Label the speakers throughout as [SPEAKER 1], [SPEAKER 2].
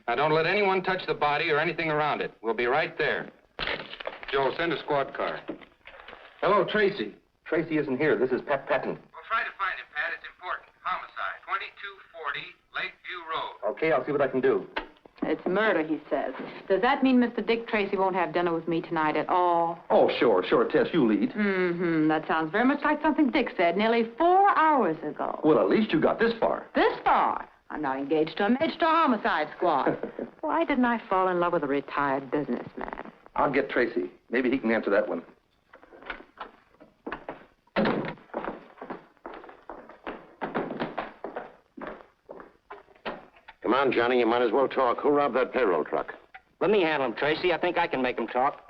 [SPEAKER 1] Now, don't let anyone touch the body or anything around it. We'll be right there. Joe, send a squad car.
[SPEAKER 2] Hello, Tracy. Tracy isn't here. This is Pat Patton.
[SPEAKER 1] We'll try to find him, Pat. It's important. Homicide, 2240 Lakeview Road.
[SPEAKER 2] Okay, I'll see what I can do.
[SPEAKER 3] It's murder, he says. Does that mean Mr. Dick Tracy won't have dinner with me tonight at all?
[SPEAKER 2] Oh, sure. Tess, you lead.
[SPEAKER 3] Mm-hmm. That sounds very much like something Dick said nearly 4 hours ago.
[SPEAKER 2] Well, at least you got this far.
[SPEAKER 3] This far? I'm not engaged to a major homicide squad. Why didn't I fall in love with a retired businessman?
[SPEAKER 2] I'll get Tracy. Maybe he can answer that one.
[SPEAKER 4] Come on, Johnny, you might as well talk. Who robbed that payroll truck?
[SPEAKER 5] Let me handle him, Tracy. I think I can make him talk.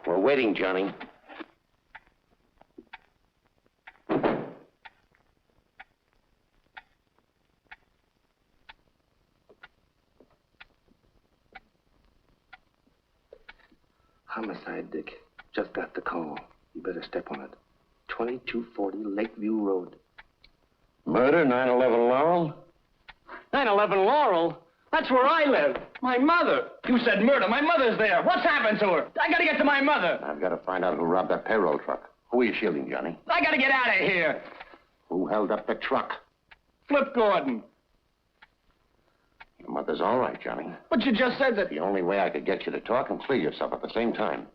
[SPEAKER 4] We're waiting, Johnny.
[SPEAKER 2] Homicide, Dick. Just got the call. You better step on it. 2240 Lakeview Road.
[SPEAKER 4] Murder, 911 Laurel?
[SPEAKER 5] 911 Laurel? That's where I live. My mother. You said murder. My mother's there. What's happened to her? I gotta get to my mother.
[SPEAKER 4] I've got to find out who robbed that payroll truck. Who are you shielding, Johnny?
[SPEAKER 5] I gotta get out of here.
[SPEAKER 4] Who held up the truck?
[SPEAKER 5] Flip Gordon.
[SPEAKER 4] Your mother's all right, Johnny.
[SPEAKER 5] But you just said that...
[SPEAKER 4] The only way I could get you to talk and clear yourself at the same time.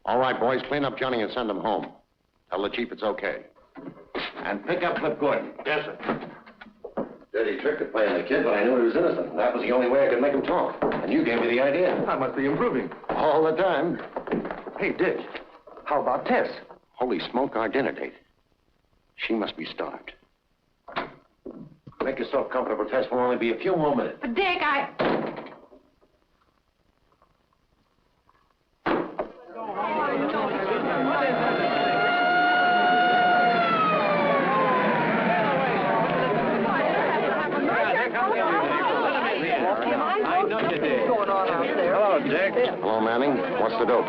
[SPEAKER 4] All right, boys, clean up Johnny and send him home. Tell the chief it's okay. And pick up Flip Gordon.
[SPEAKER 2] Yes, sir.
[SPEAKER 4] Dirty trick to play on the kid, but I knew he was innocent. That was the only way I could make him talk. And you gave me the idea.
[SPEAKER 2] I must be improving.
[SPEAKER 4] All the time.
[SPEAKER 2] Hey, Dick. How about Tess?
[SPEAKER 4] Holy smoke, our dinner date. She must be starved. Make yourself comfortable, Tess. We'll only be a few more minutes.
[SPEAKER 3] But, Dick,
[SPEAKER 6] Hello, Dick.
[SPEAKER 4] Hello, Manning. What's the dope?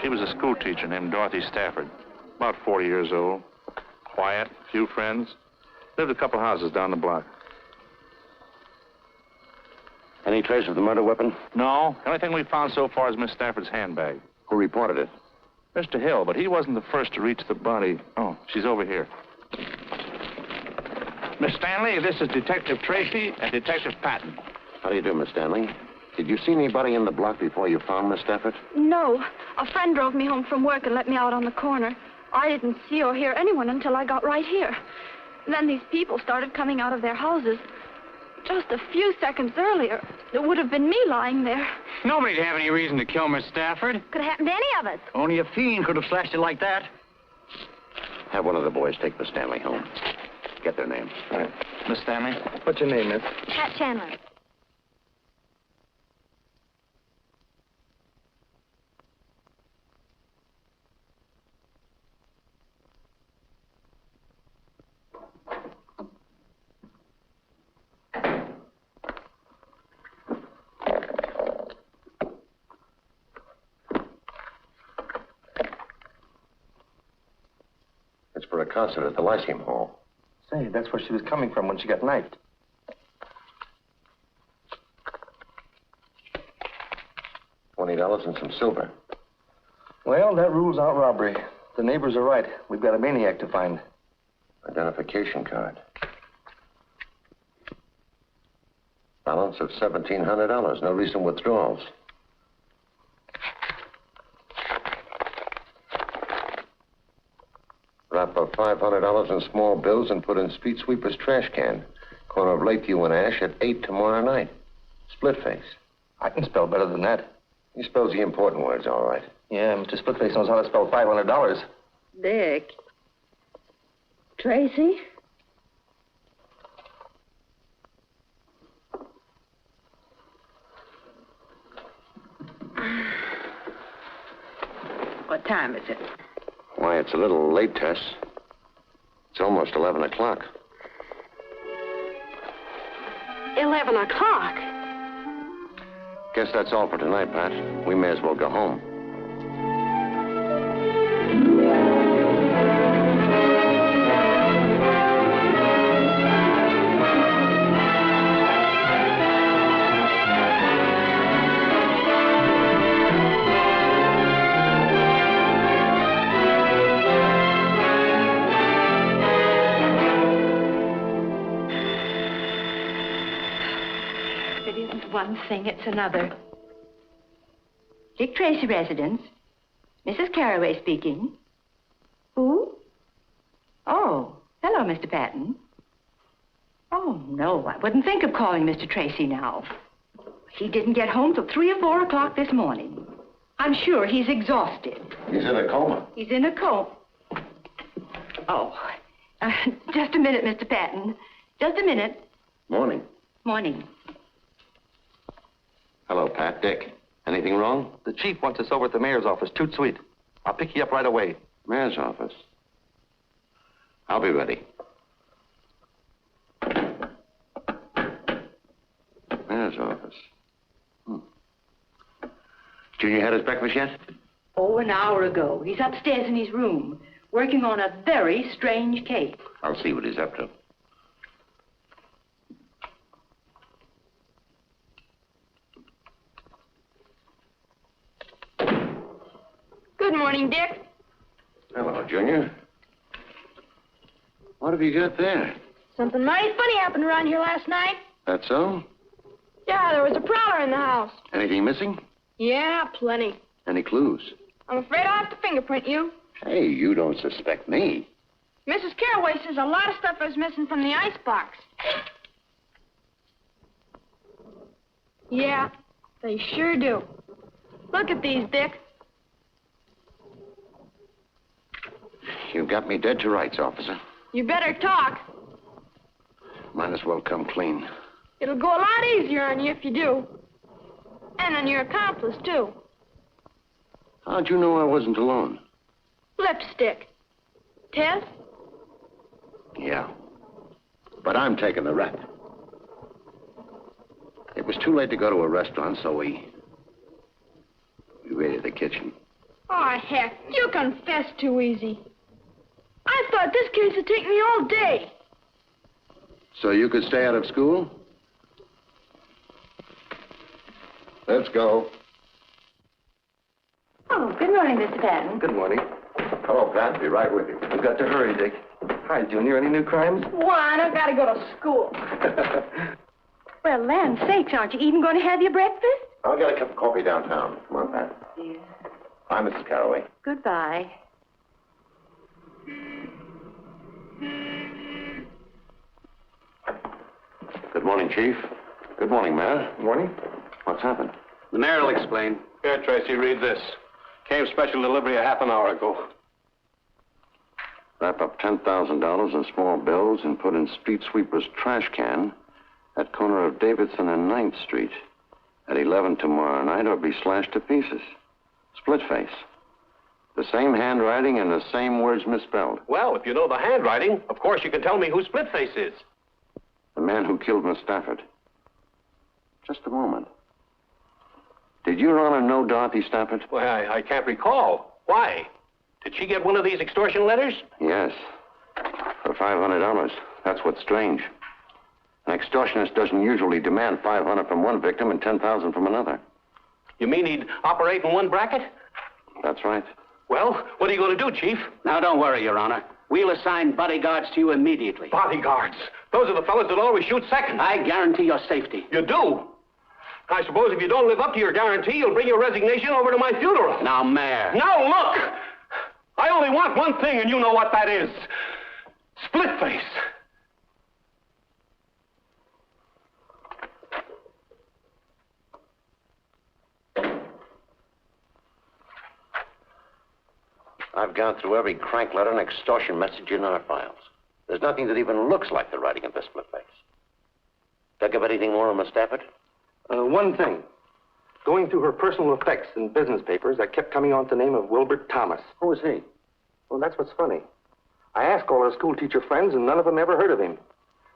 [SPEAKER 6] She was a school teacher named Dorothy Stafford. About 40 years old. Quiet, few friends. Lived a couple houses down the block.
[SPEAKER 4] Any trace of the murder weapon?
[SPEAKER 6] No. The only thing we found so far is Miss Stafford's handbag.
[SPEAKER 4] Who reported it?
[SPEAKER 6] Mr. Hill, but he wasn't the first to reach the body. Oh, she's over here. Miss Stanley, this is Detective Tracy and Detective Patton.
[SPEAKER 4] How do you do, Miss Stanley? Did you see anybody in the block before you found Miss Stafford?
[SPEAKER 7] No. A friend drove me home from work and let me out on the corner. I didn't see or hear anyone until I got right here. Then these people started coming out of their houses. Just a few seconds earlier, it would have been me lying there.
[SPEAKER 5] Nobody'd have any reason to kill Miss Stafford.
[SPEAKER 7] Could have happened to any of us.
[SPEAKER 5] Only a fiend could have slashed it like that.
[SPEAKER 4] Have one of the boys take Miss Stanley home. Get their names.
[SPEAKER 6] All right. Miss Stanley?
[SPEAKER 2] What's your name, miss?
[SPEAKER 7] Pat Chandler.
[SPEAKER 4] It's for a concert at the Lyceum Hall.
[SPEAKER 2] Say, that's where she was coming from when she got knifed.
[SPEAKER 4] $20 and some silver.
[SPEAKER 2] Well, that rules out robbery. The neighbors are right. We've got a maniac to find.
[SPEAKER 4] Identification card. Balance of $1,700. No recent withdrawals. Wrap up $500 in small bills and put in street sweeper's trash can. Corner of Lakeview and Ash at 8 tomorrow night. Splitface.
[SPEAKER 2] I can spell better than that.
[SPEAKER 4] He spells the important words all right.
[SPEAKER 2] Yeah, Mr. Splitface knows how to spell $500.
[SPEAKER 7] Dick. Tracy?
[SPEAKER 3] what time is it?
[SPEAKER 4] Why, it's a little late, Tess. It's almost 11 o'clock.
[SPEAKER 7] 11 o'clock?
[SPEAKER 4] Guess that's all for tonight, Pat. We may as well go home.
[SPEAKER 3] one thing, it's another. Dick Tracy residence. Mrs. Carraway speaking. Who? Oh, hello, Mr. Patton. Oh, no, I wouldn't think of calling Mr. Tracy now. He didn't get home till 3 or 4 o'clock this morning. I'm sure he's exhausted.
[SPEAKER 4] He's in a coma.
[SPEAKER 3] He's in a coma. Oh, just a minute, Mr. Patton. Just a minute.
[SPEAKER 4] Morning.
[SPEAKER 3] Morning.
[SPEAKER 4] Hello, Pat. Dick. Anything wrong?
[SPEAKER 2] The chief wants us over at the mayor's office. Toot sweet. I'll pick you up right away.
[SPEAKER 4] Mayor's office. I'll be ready. Mayor's office. Junior had his breakfast yet?
[SPEAKER 3] Oh, an hour ago. He's upstairs in his room, working on a very strange case.
[SPEAKER 4] I'll see what he's up to.
[SPEAKER 7] Good morning, Dick.
[SPEAKER 4] Hello, Junior. What have you got there?
[SPEAKER 7] Something mighty funny happened around here last night.
[SPEAKER 4] That so?
[SPEAKER 7] Yeah, there was a prowler in the house.
[SPEAKER 4] Anything missing?
[SPEAKER 7] Yeah, plenty.
[SPEAKER 4] Any clues?
[SPEAKER 7] I'm afraid I'll have to fingerprint you.
[SPEAKER 4] Hey, you don't suspect me.
[SPEAKER 7] Mrs. Carraway says a lot of stuff is missing from the icebox. Yeah, they sure do. Look at these, Dick.
[SPEAKER 4] You've got me dead to rights, officer.
[SPEAKER 7] You better talk.
[SPEAKER 4] Might as well come clean.
[SPEAKER 7] It'll go a lot easier on you if you do. And on your accomplice, too.
[SPEAKER 4] How'd you know I wasn't alone?
[SPEAKER 7] Lipstick. Tess?
[SPEAKER 4] Yeah. But I'm taking the rap. It was too late to go to a restaurant, so we raided the kitchen.
[SPEAKER 7] Oh, heck, you confess too easy. I thought this case would take me all day.
[SPEAKER 4] So you could stay out of school? Let's go.
[SPEAKER 3] Oh, good morning, Mr. Patton.
[SPEAKER 2] Good morning.
[SPEAKER 4] Hello, Pat. Be right with you.
[SPEAKER 2] We've got to hurry, Dick. Hi, Junior. Any new crimes?
[SPEAKER 7] One, I've got to go to school.
[SPEAKER 3] Well, land sakes, aren't you even going to have your breakfast?
[SPEAKER 4] I'll get a cup of coffee downtown. Come on, Pat.
[SPEAKER 3] Dear.
[SPEAKER 4] Bye, Mrs. Carraway.
[SPEAKER 3] Goodbye.
[SPEAKER 4] Good morning, Chief. Good morning, Mayor.
[SPEAKER 2] Morning.
[SPEAKER 4] What's happened?
[SPEAKER 5] The mayor will explain. Here, Tracy, read this. Came special delivery a half an hour ago.
[SPEAKER 4] Wrap up $10,000 in small bills and put in street sweeper's trash can at corner of Davidson and 9th Street at 11 tomorrow night or be slashed to pieces. Splitface. The same handwriting and the same words misspelled.
[SPEAKER 5] Well, if you know the handwriting, of course you can tell me who Splitface is.
[SPEAKER 4] The man who killed Miss Stafford. Just a moment. Did Your Honor know Dorothy Stafford?
[SPEAKER 5] Well, I can't recall. Why? Did she get one of these extortion letters?
[SPEAKER 4] Yes. For $500. That's what's strange. An extortionist doesn't usually demand $500 from one victim and $10,000 from another.
[SPEAKER 5] You mean he'd operate in one bracket?
[SPEAKER 4] That's right.
[SPEAKER 5] Well, what are you going to do, Chief?
[SPEAKER 8] Now, don't worry, Your Honor. We'll assign bodyguards to you immediately.
[SPEAKER 5] Bodyguards. Those are the fellas that always shoot second.
[SPEAKER 8] I guarantee your safety.
[SPEAKER 5] You do? I suppose if you don't live up to your guarantee, you'll bring your resignation over to my funeral.
[SPEAKER 8] Now, Mayor.
[SPEAKER 5] Now, look! I only want one thing, and you know what that is. Splitface.
[SPEAKER 4] I've gone through every crank letter and extortion message in our files. There's nothing that even looks like the writing of this Splitface. Dug up anything more on Miss Stafford?
[SPEAKER 2] One thing. Going through her personal effects and business papers, I kept coming on to the name of Wilbert Thomas.
[SPEAKER 4] Who is he?
[SPEAKER 2] Well, that's what's funny. I asked all her school teacher friends, and none of them ever heard of him.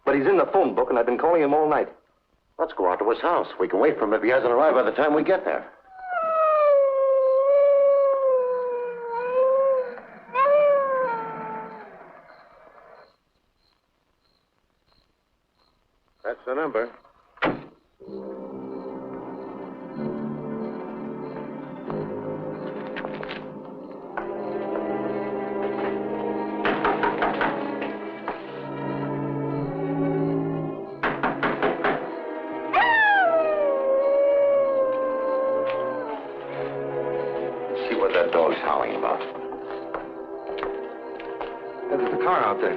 [SPEAKER 2] But he's in the phone book, and I've been calling him all night.
[SPEAKER 4] Let's go out to his house. We can wait for him if he hasn't arrived by the time we get there. That's the number. dog's howling about?
[SPEAKER 2] There's the car out there.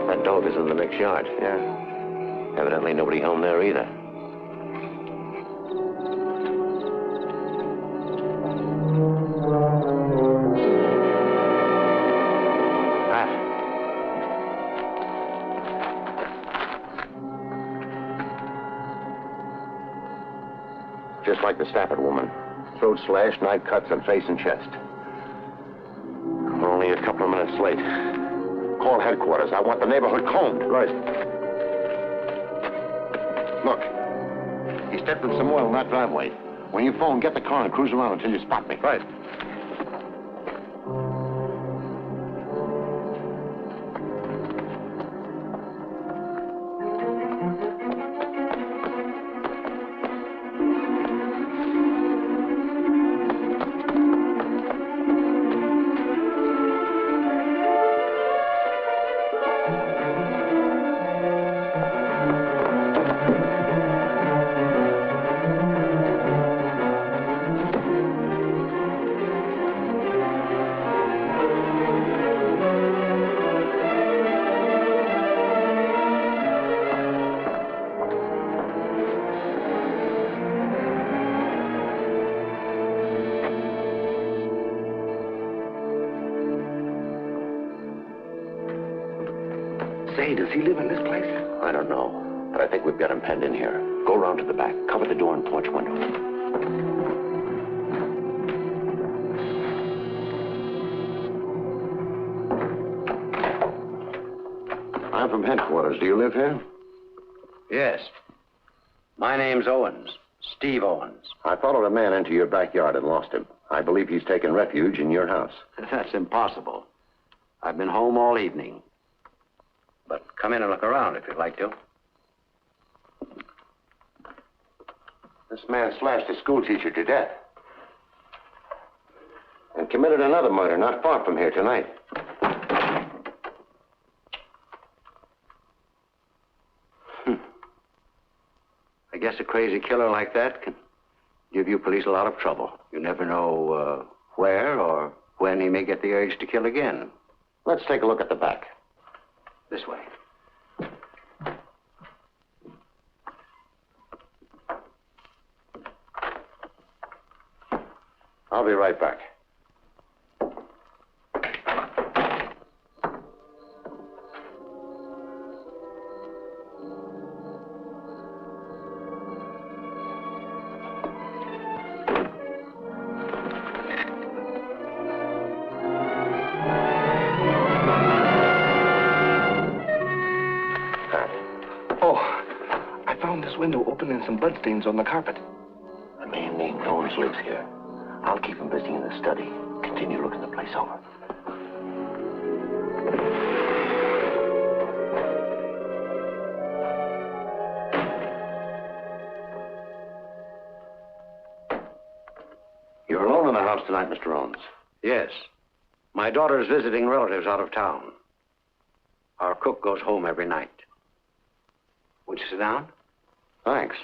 [SPEAKER 4] That dog is in the next yard.
[SPEAKER 2] Yeah.
[SPEAKER 4] Evidently nobody home there either. Just like the Stafford woman. Throat slashed, knife cuts on face and chest. We're only a couple of minutes late. Call headquarters. I want the neighborhood combed.
[SPEAKER 2] Right.
[SPEAKER 4] Look, he stepped in some oil in that driveway. When you phone, get the car and cruise around until you spot me.
[SPEAKER 2] Right.
[SPEAKER 4] Say, does he live in this place? I don't know, but I think we've got him penned in here. Go around to the back, cover the door and porch window. I'm from headquarters. Do you live here?
[SPEAKER 8] Yes. My name's Owens. Steve Owens.
[SPEAKER 4] I followed a man into your backyard and lost him. I believe he's taken refuge in your house.
[SPEAKER 8] That's impossible. I've been home all evening. But come in and look around if you'd like to.
[SPEAKER 4] This man slashed a schoolteacher to death. And committed another murder not far from here tonight.
[SPEAKER 8] I guess a crazy killer like that can give you police a lot of trouble. You never know where or when he may get the urge to kill again.
[SPEAKER 4] Let's take a look at the back.
[SPEAKER 8] This way.
[SPEAKER 4] I'll be right back.
[SPEAKER 2] Window open and some bloodstains on the carpet.
[SPEAKER 4] A man named Owens lives here. I'll keep him busy in the study. Continue looking the place over. You're alone in the house tonight, Mr. Owens.
[SPEAKER 8] Yes. My daughter's visiting relatives out of town. Our cook goes home every night. Would you sit down?
[SPEAKER 4] Thanks.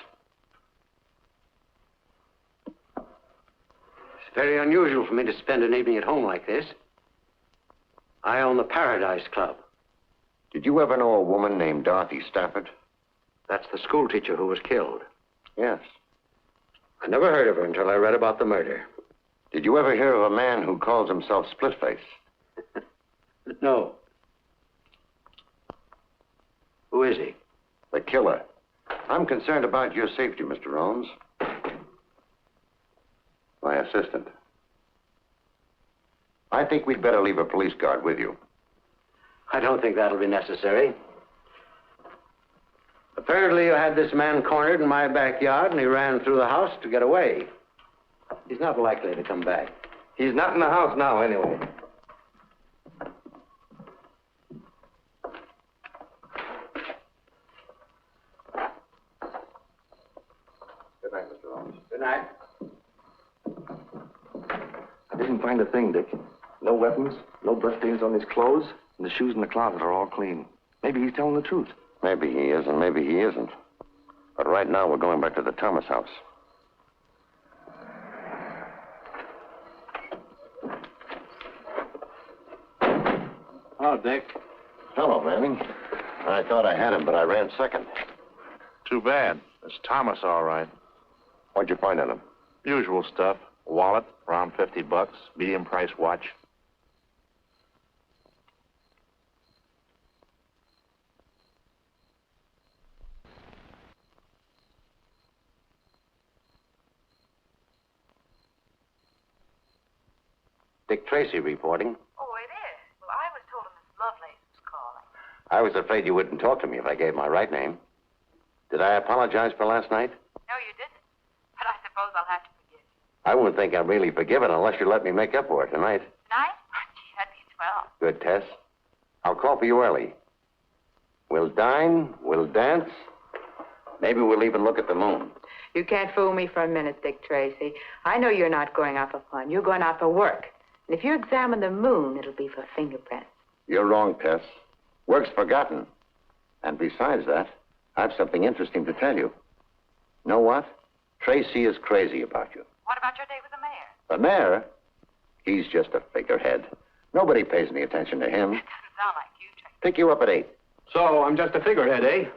[SPEAKER 8] It's very unusual for me to spend an evening at home like this. I own the Paradise Club.
[SPEAKER 4] Did you ever know a woman named Dorothy Stafford?
[SPEAKER 8] That's the schoolteacher who was killed.
[SPEAKER 4] Yes.
[SPEAKER 8] I never heard of her until I read about the murder.
[SPEAKER 4] Did you ever hear of a man who calls himself Splitface?
[SPEAKER 8] No. Who is he?
[SPEAKER 4] The killer. I'm concerned about your safety, Mr. Owens. My assistant. I think we'd better leave a police guard with you.
[SPEAKER 8] I don't think that'll be necessary. Apparently you had this man cornered in my backyard and he ran through the house to get away. He's not likely to come back.
[SPEAKER 2] He's not in the house now, anyway.
[SPEAKER 4] Good night, Mr. Owens.
[SPEAKER 8] Good night.
[SPEAKER 2] I didn't find a thing, Dick. No weapons, no bloodstains on his clothes, and the shoes in the closet are all clean. Maybe he's telling the truth.
[SPEAKER 4] Maybe he is, and maybe he isn't. But right now, we're going back to the Thomas house.
[SPEAKER 8] Hello, Dick.
[SPEAKER 4] Hello, Manning. I thought I had him, but I ran second.
[SPEAKER 6] Too bad. It's Thomas, all right.
[SPEAKER 4] What'd you find on him?
[SPEAKER 6] Usual stuff. A wallet, around $50, medium price watch.
[SPEAKER 8] Dick Tracy reporting.
[SPEAKER 9] Oh, it is? Well, I was told Miss Lovelace was calling.
[SPEAKER 8] I was afraid you wouldn't talk to me if I gave my right name. Did I apologize for last night?
[SPEAKER 9] No, you didn't. But I suppose I'll have to forgive you.
[SPEAKER 8] I wouldn't think I'm really forgiven unless you let me make up for it tonight.
[SPEAKER 9] Tonight? Gee, that'd be swell.
[SPEAKER 8] Good, Tess. I'll call for you early. We'll dine, we'll dance. Maybe we'll even look at the moon.
[SPEAKER 10] You can't fool me for a minute, Dick Tracy. I know you're not going out for fun. You're going out for work. And if you examine the moon, it'll be for fingerprints.
[SPEAKER 8] You're wrong, Tess. Work's forgotten. And besides that, I have something interesting to tell you. Know what? Tracy is crazy about you.
[SPEAKER 9] What about your date with the mayor?
[SPEAKER 8] The mayor? He's just a figurehead. Nobody pays any attention to him.
[SPEAKER 9] That doesn't sound like you, Tracy.
[SPEAKER 8] Pick you up at 8.
[SPEAKER 5] So I'm just a figurehead, eh?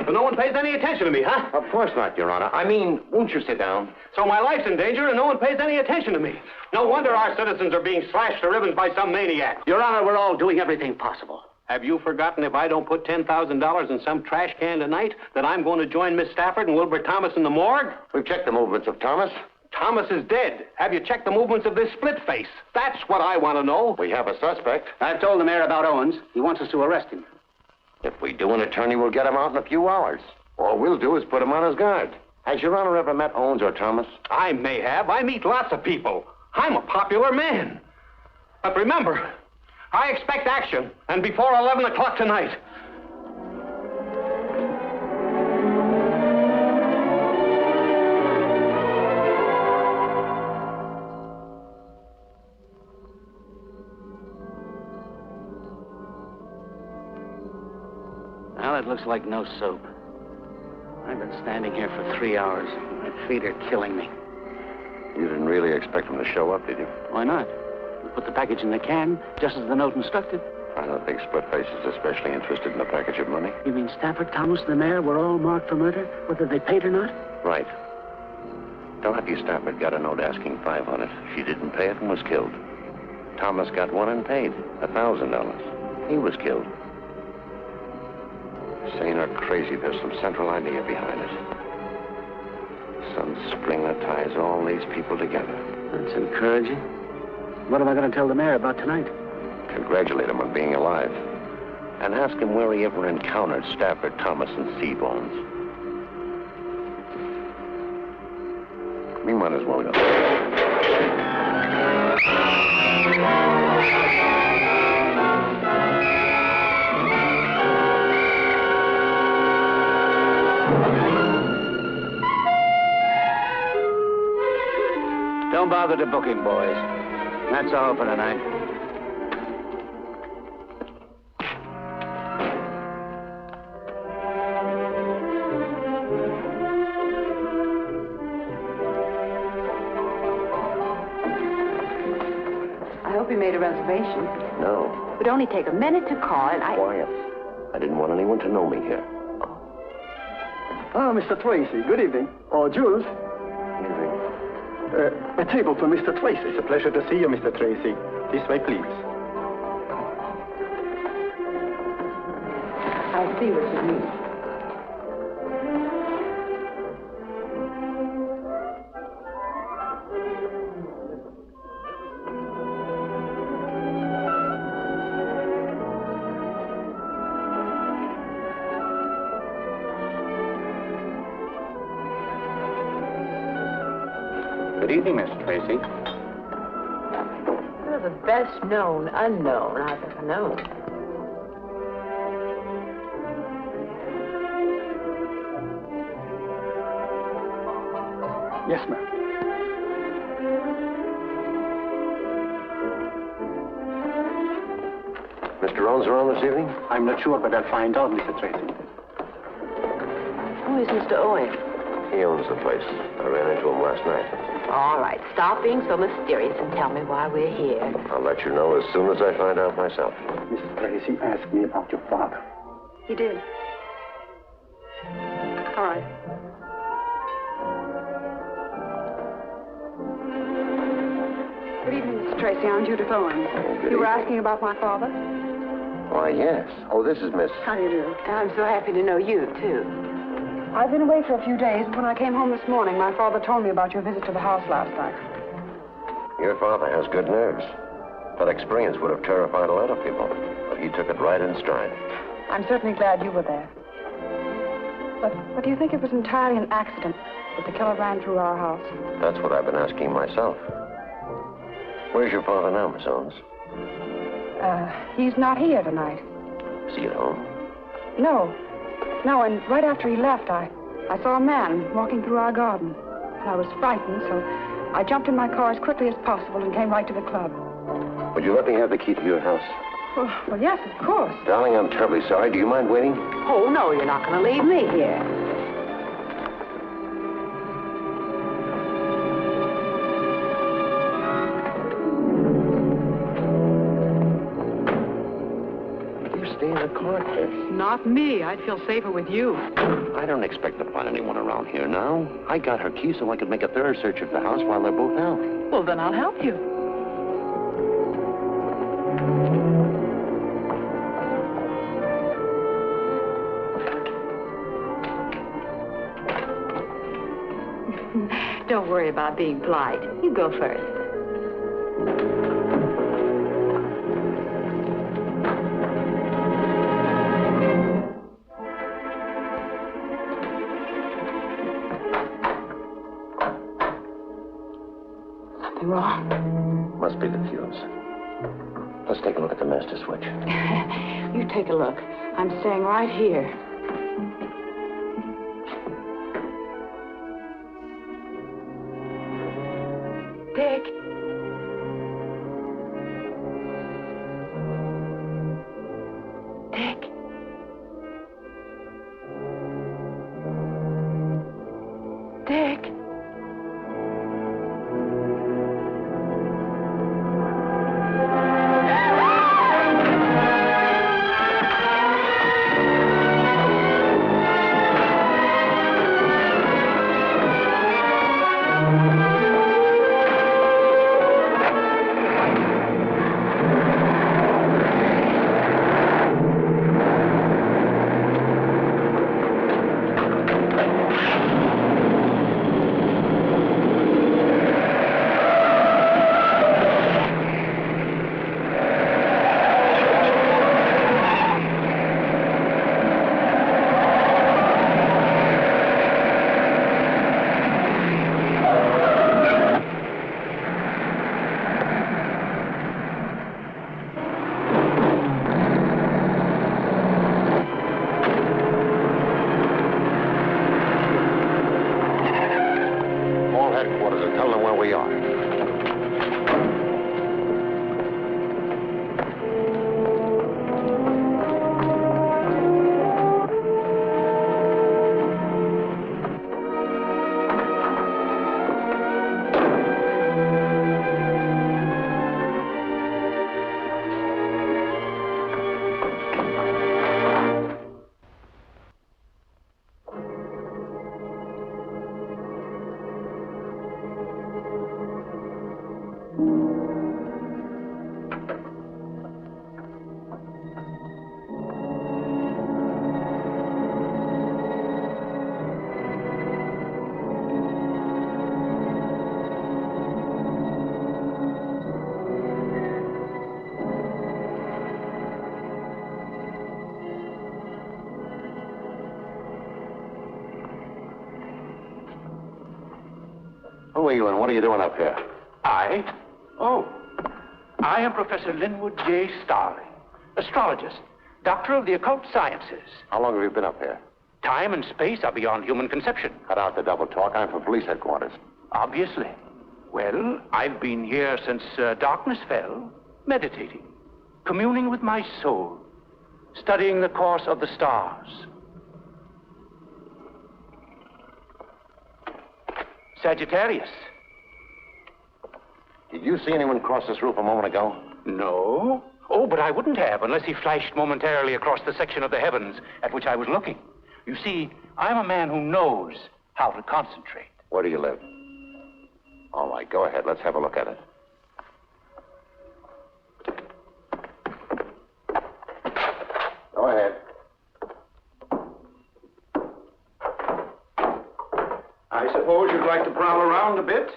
[SPEAKER 5] So no one pays any attention to me, huh?
[SPEAKER 8] Of course not, Your Honor. I mean, won't you sit down?
[SPEAKER 5] So my life's in danger and no one pays any attention to me. No wonder our citizens are being slashed to ribbons by some maniac.
[SPEAKER 11] Your Honor, we're all doing everything possible.
[SPEAKER 5] Have you forgotten if I don't put $10,000 in some trash can tonight, that I'm going to join Miss Stafford and Wilbur Thomas in the morgue?
[SPEAKER 8] We've checked the movements of Thomas.
[SPEAKER 5] Thomas is dead. Have you checked the movements of this Splitface? That's what I want to know.
[SPEAKER 8] We have a suspect.
[SPEAKER 11] I've told the mayor about Owens. He wants us to arrest him.
[SPEAKER 8] If we do, an attorney will get him out in a few hours. All we'll do is put him on his guard. Has Your Honor ever met Owens or Thomas?
[SPEAKER 5] I may have. I meet lots of people. I'm a popular man. But remember, I expect action, and before 11 o'clock tonight.
[SPEAKER 11] Well, it looks like no soap. I've been standing here for 3 hours. My feet are killing me.
[SPEAKER 4] You didn't really expect him to show up, did you?
[SPEAKER 11] Why not? We put the package in the can, just as the note instructed.
[SPEAKER 4] I don't think Splitface is especially interested in a package of money.
[SPEAKER 11] You mean Stafford, Thomas, the mayor were all marked for murder, whether they paid or not?
[SPEAKER 4] Right. Dorothy Stafford got a note asking $500. She didn't pay it and was killed. Thomas got one and paid $1,000. He was killed. Sane or crazy, there's some central idea behind it. Some spring that ties all these people together.
[SPEAKER 11] That's encouraging. What am I going to tell the mayor about tonight?
[SPEAKER 4] Congratulate him on being alive. And ask him where he ever encountered Stafford, Thomas, and Seabones. We might as well go.
[SPEAKER 11] Don't bother to book him, boys. That's all for tonight.
[SPEAKER 10] I hope you made a reservation.
[SPEAKER 4] No.
[SPEAKER 10] It would only take a minute to call, and
[SPEAKER 4] Quiet. I didn't want anyone to know me here.
[SPEAKER 12] Ah, Mr. Tracy, good evening. Oh, Jules.
[SPEAKER 4] Evening.
[SPEAKER 12] A table for Mr. Tracy. It's a pleasure to see you, Mr. Tracy. This way, please.
[SPEAKER 10] I'll see what you need.
[SPEAKER 11] Good evening, Mr. Tracy.
[SPEAKER 10] You're the best known unknown I've ever known.
[SPEAKER 12] Yes, ma'am.
[SPEAKER 4] Mr. Owens around this evening?
[SPEAKER 12] I'm not sure, but I'll find out, Mr. Tracy.
[SPEAKER 10] is Mr. Owen?
[SPEAKER 4] He owns the place. I ran into him last night.
[SPEAKER 10] All right, stop being so mysterious and tell me why we're here.
[SPEAKER 4] I'll let you know as soon as I find out myself.
[SPEAKER 12] Mrs. Tracy asked me about your father.
[SPEAKER 7] He did. All right. Good evening, Mr. Tracy. I'm Judith Owens.
[SPEAKER 4] Good
[SPEAKER 7] You were
[SPEAKER 4] evening.
[SPEAKER 7] asking about my father?
[SPEAKER 4] Why, yes. Oh, this is Miss...
[SPEAKER 7] How do you do?
[SPEAKER 10] I'm so happy to know you, too.
[SPEAKER 7] I've been away for a few days. When I came home this morning, my father told me about your visit to the house last night.
[SPEAKER 4] Your father has good nerves. That experience would have terrified a lot of people, but he took it right in stride.
[SPEAKER 7] I'm certainly glad you were there. But do you think it was entirely an accident that the killer ran through our house?
[SPEAKER 4] That's what I've been asking myself. Where's your father now, Miss Owens?
[SPEAKER 7] He's not here tonight.
[SPEAKER 4] Is he at home?
[SPEAKER 7] No, and right after he left, I saw a man walking through our garden. I was frightened, so I jumped in my car as quickly as possible and came right to the club.
[SPEAKER 4] Would you let me have the key to your house?
[SPEAKER 7] Well, yes, of course.
[SPEAKER 4] Darling, I'm terribly sorry. Do you mind waiting?
[SPEAKER 10] Oh, no, you're not going to leave me here.
[SPEAKER 4] You stay in the car, Tess.
[SPEAKER 13] Not me. I'd feel safer with you.
[SPEAKER 8] I don't expect to find anyone around here now. I got her key so I could make a thorough search of the house while they're both out.
[SPEAKER 13] Well, then I'll help you.
[SPEAKER 10] Don't worry about being polite. You go first. Something wrong?
[SPEAKER 4] Must be the fuse. Let's take a look at the master switch.
[SPEAKER 10] You take a look. I'm staying right here. Dick. Dick. Dick.
[SPEAKER 8] Who are you and what are you doing up here?
[SPEAKER 14] I am Professor Linwood J. Starling, astrologist, doctor of the occult sciences.
[SPEAKER 8] How long have you been up here?
[SPEAKER 14] Time and space are beyond human conception.
[SPEAKER 8] Cut out the double talk. I'm from police headquarters.
[SPEAKER 14] Obviously. Well, I've been here since darkness fell, meditating, communing with my soul, studying the course of the stars. Sagittarius.
[SPEAKER 8] Did you see anyone cross this roof a moment ago?
[SPEAKER 14] No. Oh, but I wouldn't have unless he flashed momentarily across the section of the heavens at which I was looking. You see, I'm a man who knows how to concentrate.
[SPEAKER 8] Where do you live? All right, go ahead. Let's have a look at it. Go ahead.
[SPEAKER 14] I suppose you'd like to prowl around a bit?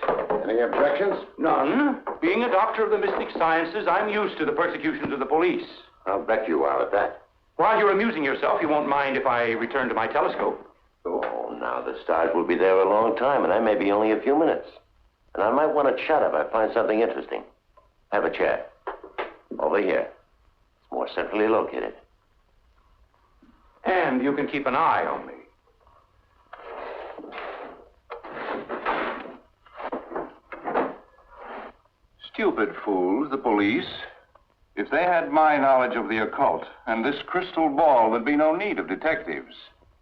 [SPEAKER 8] Any objections?
[SPEAKER 14] None. Being a doctor of the mystic sciences, I'm used to the persecutions of the police.
[SPEAKER 8] I'll bet you are at that.
[SPEAKER 14] While you're amusing yourself, you won't mind if I return to my telescope.
[SPEAKER 8] Oh, now the stars will be there a long time, and I may be only a few minutes. And I might want to chat if I find something interesting. Have a chat. Over here. It's more centrally located.
[SPEAKER 14] And you can keep an eye on me.
[SPEAKER 15] Stupid fools, the police. If they had my knowledge of the occult and this crystal ball, there'd be no need of detectives.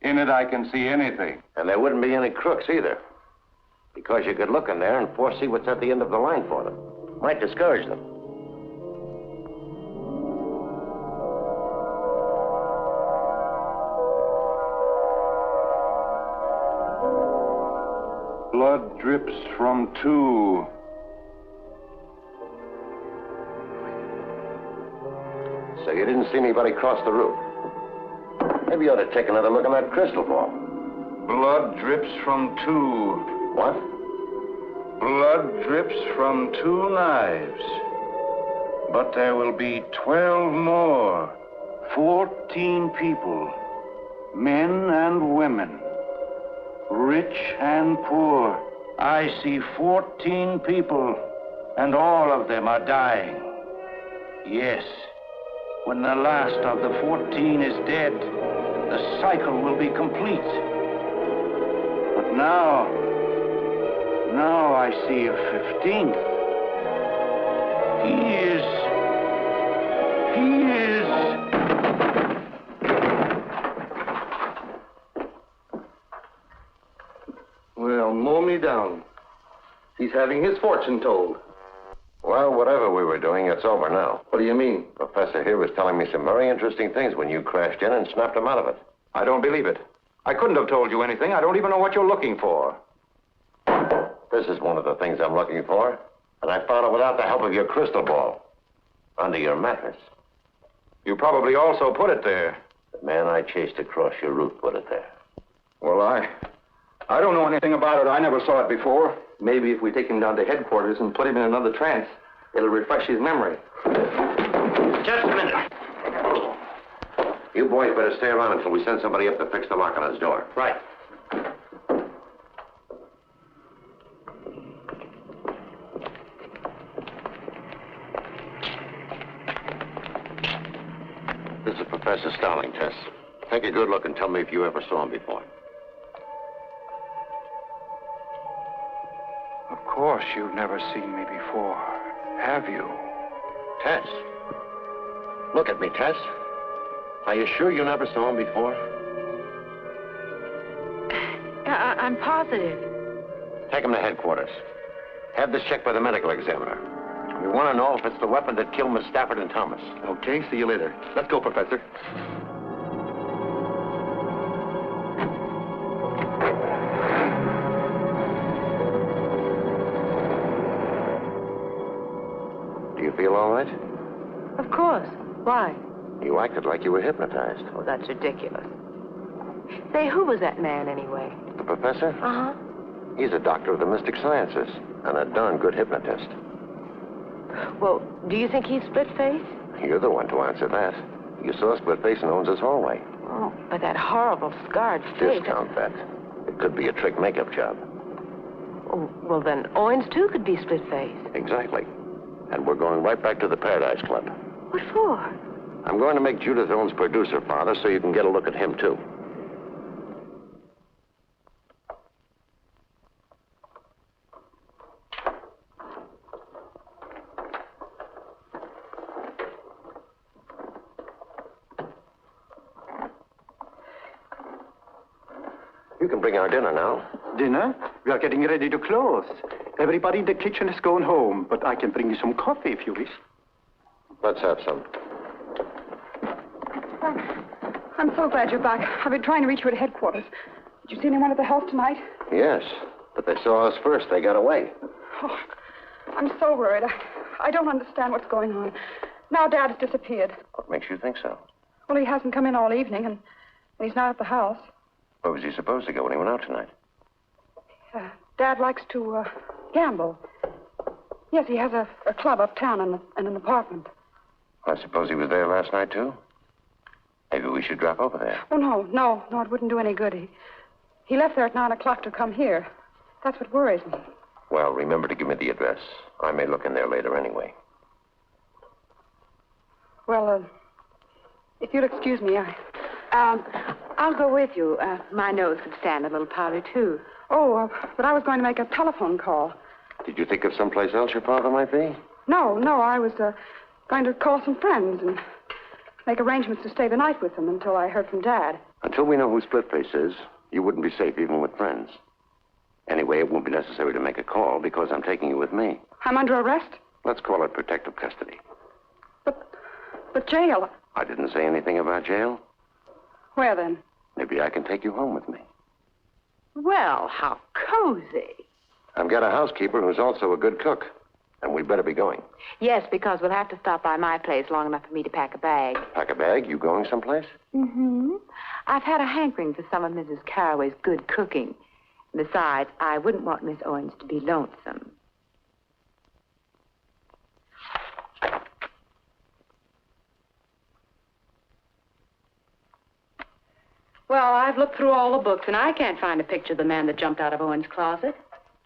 [SPEAKER 15] In it, I can see anything.
[SPEAKER 8] And there wouldn't be any crooks either. Because you could look in there and foresee what's at the end of the line for them. Might discourage them.
[SPEAKER 15] Blood drips from two.
[SPEAKER 8] So you didn't see anybody cross the roof. Maybe you ought to take another look at that crystal ball.
[SPEAKER 15] Blood drips from two.
[SPEAKER 8] What?
[SPEAKER 15] Blood drips from two knives. But there will be 12 more. 14 people. Men and women. Rich and poor. I see 14 people, and all of them are dying. Yes. When the last of the 14 is dead, the cycle will be complete. But now I see a 15th. He is...
[SPEAKER 2] Well, mow me down. He's having his fortune told.
[SPEAKER 8] Well, whatever we were doing, it's over now.
[SPEAKER 2] What do you mean?
[SPEAKER 8] Professor here was telling me some very interesting things when you crashed in and snapped him out of it.
[SPEAKER 5] I don't believe it. I couldn't have told you anything. I don't even know what you're looking for.
[SPEAKER 8] This is one of the things I'm looking for. And I found it without the help of your crystal ball. Under your mattress.
[SPEAKER 5] You probably also put it there.
[SPEAKER 8] The man I chased across your roof put it there.
[SPEAKER 5] Well, I don't know anything about it. I never saw it before.
[SPEAKER 2] Maybe if we take him down to headquarters and put him in another trance, it'll refresh his memory.
[SPEAKER 8] Just a minute. You boys better stay around until we send somebody up to fix the lock on his door.
[SPEAKER 2] Right.
[SPEAKER 8] This is Professor Starling, Tess. Take a good look and tell me if you ever saw him before.
[SPEAKER 15] Of course you've never seen me before, have you?
[SPEAKER 8] Tess. Look at me, Tess. Are you sure you never saw him before?
[SPEAKER 10] I'm positive.
[SPEAKER 8] Take him to headquarters. Have this checked by the medical examiner. We want to know if it's the weapon that killed Miss Stafford and Thomas.
[SPEAKER 2] Okay, see you later. Let's go, Professor.
[SPEAKER 8] Do you feel all right?
[SPEAKER 10] Of course. Why?
[SPEAKER 8] You acted like you were hypnotized.
[SPEAKER 10] Oh, that's ridiculous. Say, who was that man anyway?
[SPEAKER 8] The professor?
[SPEAKER 10] Uh-huh.
[SPEAKER 8] He's a doctor of the mystic sciences and a darn good hypnotist.
[SPEAKER 10] Well, do you think he's Splitface?
[SPEAKER 8] You're the one to answer that. You saw Splitface in Owens' hallway.
[SPEAKER 10] Oh, but that horrible scarred face.
[SPEAKER 8] Discount that. It could be a trick makeup job.
[SPEAKER 10] Oh, well, then Owens, too, could be Splitface.
[SPEAKER 8] Exactly. And we're going right back to the Paradise Club.
[SPEAKER 10] What for?
[SPEAKER 8] I'm going to make Judith Owens producer, Father, so you can get a look at him, too. You can bring our dinner now.
[SPEAKER 12] Dinner? We are getting ready to close. Everybody in the kitchen is going home, but I can bring you some coffee if you wish.
[SPEAKER 4] Let's have some.
[SPEAKER 16] I'm so glad you're back. I've been trying to reach you at headquarters. Did you see anyone at the house tonight?
[SPEAKER 4] Yes, but they saw us first. They got away.
[SPEAKER 16] Oh, I'm so worried. I don't understand what's going on. Now Dad has disappeared.
[SPEAKER 8] What makes you think so?
[SPEAKER 16] Well, he hasn't come in all evening, and he's not at the house.
[SPEAKER 8] Where was he supposed to go when he went out tonight?
[SPEAKER 16] Dad likes to gamble. Yes, he has a club uptown and an apartment.
[SPEAKER 8] I suppose he was there last night, too? Maybe we should drop over there.
[SPEAKER 16] Oh, no, it wouldn't do any good. He left there at 9 o'clock to come here. That's what worries me.
[SPEAKER 8] Well, remember to give me the address. I may look in there later anyway.
[SPEAKER 16] Well, if you'll excuse me,
[SPEAKER 10] I'll go with you. My nose could stand a little powder, too.
[SPEAKER 16] Oh, but I was going to make a telephone call.
[SPEAKER 4] Did you think of someplace else your father might be?
[SPEAKER 16] No, I was going to call some friends and make arrangements to stay the night with them until I heard from Dad.
[SPEAKER 4] Until we know who Splitface is, you wouldn't be safe even with friends. Anyway, it won't be necessary to make a call because I'm taking you with me.
[SPEAKER 16] I'm under arrest?
[SPEAKER 4] Let's call it protective custody.
[SPEAKER 16] But jail.
[SPEAKER 4] I didn't say anything about jail.
[SPEAKER 16] Where then?
[SPEAKER 4] Maybe I can take you home with me.
[SPEAKER 10] Well, how cozy.
[SPEAKER 4] I've got a housekeeper who's also a good cook, and we'd better be going.
[SPEAKER 10] Yes, because we'll have to stop by my place long enough for me to pack a bag.
[SPEAKER 4] Pack a bag? You going someplace?
[SPEAKER 10] Mm-hmm. I've had a hankering for some of Mrs. Carraway's good cooking. Besides, I wouldn't want Miss Owens to be lonesome. Well, I've looked through all the books, and I can't find a picture of the man that jumped out of Owens' closet.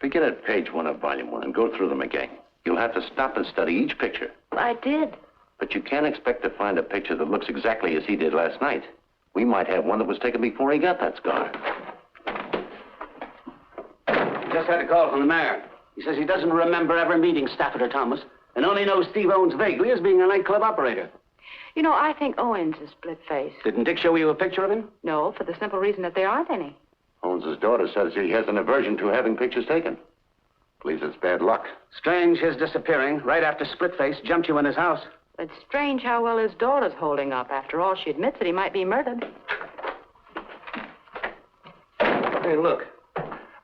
[SPEAKER 17] Begin at page 1 of volume 1 and go through them again. You'll have to stop and study each picture.
[SPEAKER 10] I did.
[SPEAKER 17] But you can't expect to find a picture that looks exactly as he did last night. We might have one that was taken before he got that scar.
[SPEAKER 11] Just had a call from the mayor. He says he doesn't remember ever meeting Stafford or Thomas and only knows Steve Owens vaguely as being a nightclub operator.
[SPEAKER 10] You know, I think Owens is Splitface.
[SPEAKER 11] Didn't Dick show you a picture of him?
[SPEAKER 10] No, for the simple reason that there aren't any.
[SPEAKER 17] Owens' daughter says he has an aversion to having pictures taken. Believes it's bad luck.
[SPEAKER 11] Strange his disappearing right after Splitface jumped you in his house.
[SPEAKER 10] It's strange how well his daughter's holding up. After all, she admits that he might be murdered.
[SPEAKER 6] Hey, look.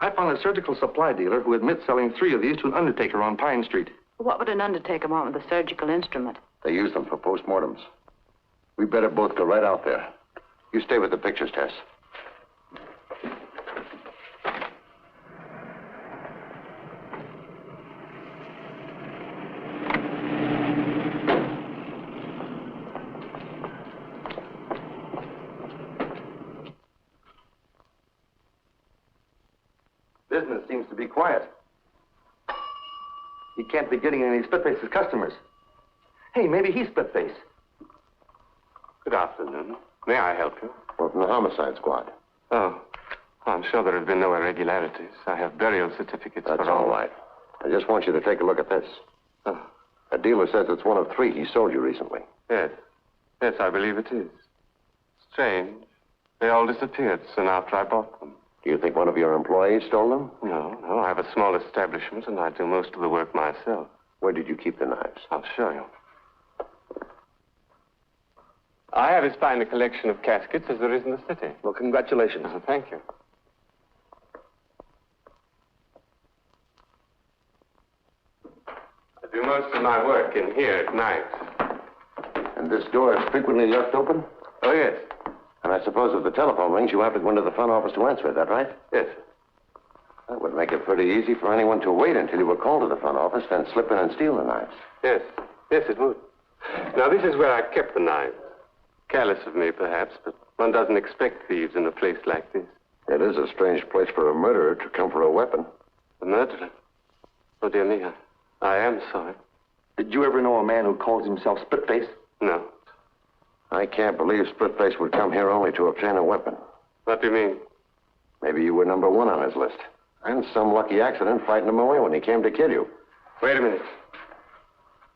[SPEAKER 6] I found a surgical supply dealer who admits selling 3 of these to an undertaker on Pine Street.
[SPEAKER 10] What would an undertaker want with a surgical instrument?
[SPEAKER 4] They use them for postmortems. We better both go right out there. You stay with the pictures, Tess.
[SPEAKER 6] Business seems to be quiet. He can't be getting any Splitface's customers. Hey, maybe he's Splitface.
[SPEAKER 18] Good afternoon. May I help you?
[SPEAKER 4] We're from the homicide squad.
[SPEAKER 18] Oh, I'm sure there have been no irregularities. I have burial certificates
[SPEAKER 4] That's
[SPEAKER 18] for
[SPEAKER 4] all right. I just want you to take a look at this.
[SPEAKER 18] Oh.
[SPEAKER 4] A dealer says it's one of 3 he sold you recently.
[SPEAKER 18] Yes. Yes, I believe it is. Strange. They all disappeared soon after I bought them.
[SPEAKER 4] Do you think one of your employees stole them?
[SPEAKER 18] No. I have a small establishment, and I do most of the work myself.
[SPEAKER 4] Where did you keep the knives?
[SPEAKER 18] I'll show you. I have as fine a collection of caskets as there is in the city.
[SPEAKER 6] Well, congratulations.
[SPEAKER 18] Oh, thank you. I do most of my work in here at night.
[SPEAKER 4] And this door is frequently left open?
[SPEAKER 18] Oh, yes.
[SPEAKER 4] And I suppose if the telephone rings, you have to go into the front office to answer it, is that right?
[SPEAKER 18] Yes.
[SPEAKER 4] That would make it pretty easy for anyone to wait until you were called to the front office, then slip in and steal the knives.
[SPEAKER 18] Yes. Yes, it would. Now, this is where I kept the knives. Careless of me, perhaps, but one doesn't expect thieves in a place like this.
[SPEAKER 4] It is a strange place for a murderer to come for a weapon.
[SPEAKER 18] A murderer? Oh, dear me, I am sorry.
[SPEAKER 6] Did you ever know a man who calls himself Splitface?
[SPEAKER 18] No.
[SPEAKER 4] I can't believe Splitface would come here only to obtain a weapon.
[SPEAKER 18] What do you mean?
[SPEAKER 4] Maybe you were number 1 on his list. And some lucky accident frightened him away when he came to kill you.
[SPEAKER 18] Wait a minute.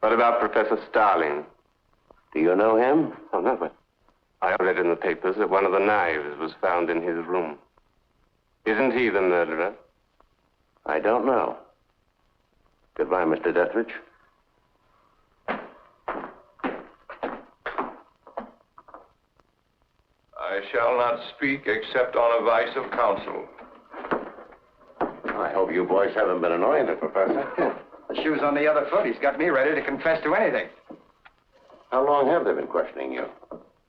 [SPEAKER 18] What about Professor Starling?
[SPEAKER 4] Do you know him?
[SPEAKER 18] Oh, no, but I read in the papers that one of the knives was found in his room. Isn't he the murderer?
[SPEAKER 4] I don't know. Goodbye, Mr. Deathridge.
[SPEAKER 15] I shall not speak except on advice of counsel.
[SPEAKER 4] I hope you boys haven't been annoying the professor.
[SPEAKER 19] The shoe's on the other foot. He's got me ready to confess to anything.
[SPEAKER 4] How long have they been questioning you?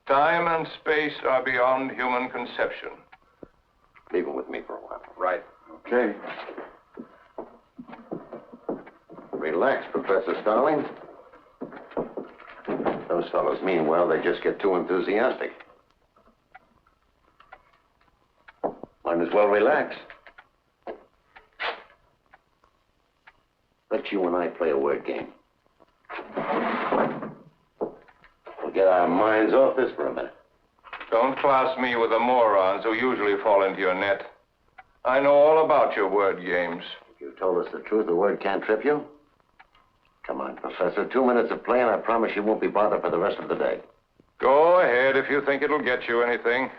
[SPEAKER 15] Time and space are beyond human conception.
[SPEAKER 4] Leave him with me for a while.
[SPEAKER 19] Right.
[SPEAKER 4] Okay. Relax, Professor Starling. Those fellows mean well. They just get too enthusiastic. Might as well relax. Let you and I play a word game. We'll get our minds off this for a minute.
[SPEAKER 15] Don't class me with the morons who usually fall into your net. I know all about your word games.
[SPEAKER 4] If you told us the truth, the word can't trip you? Come on, Professor. 2 minutes of play, and I promise you won't be bothered for the rest of the day.
[SPEAKER 15] Go ahead if you think it'll get you anything.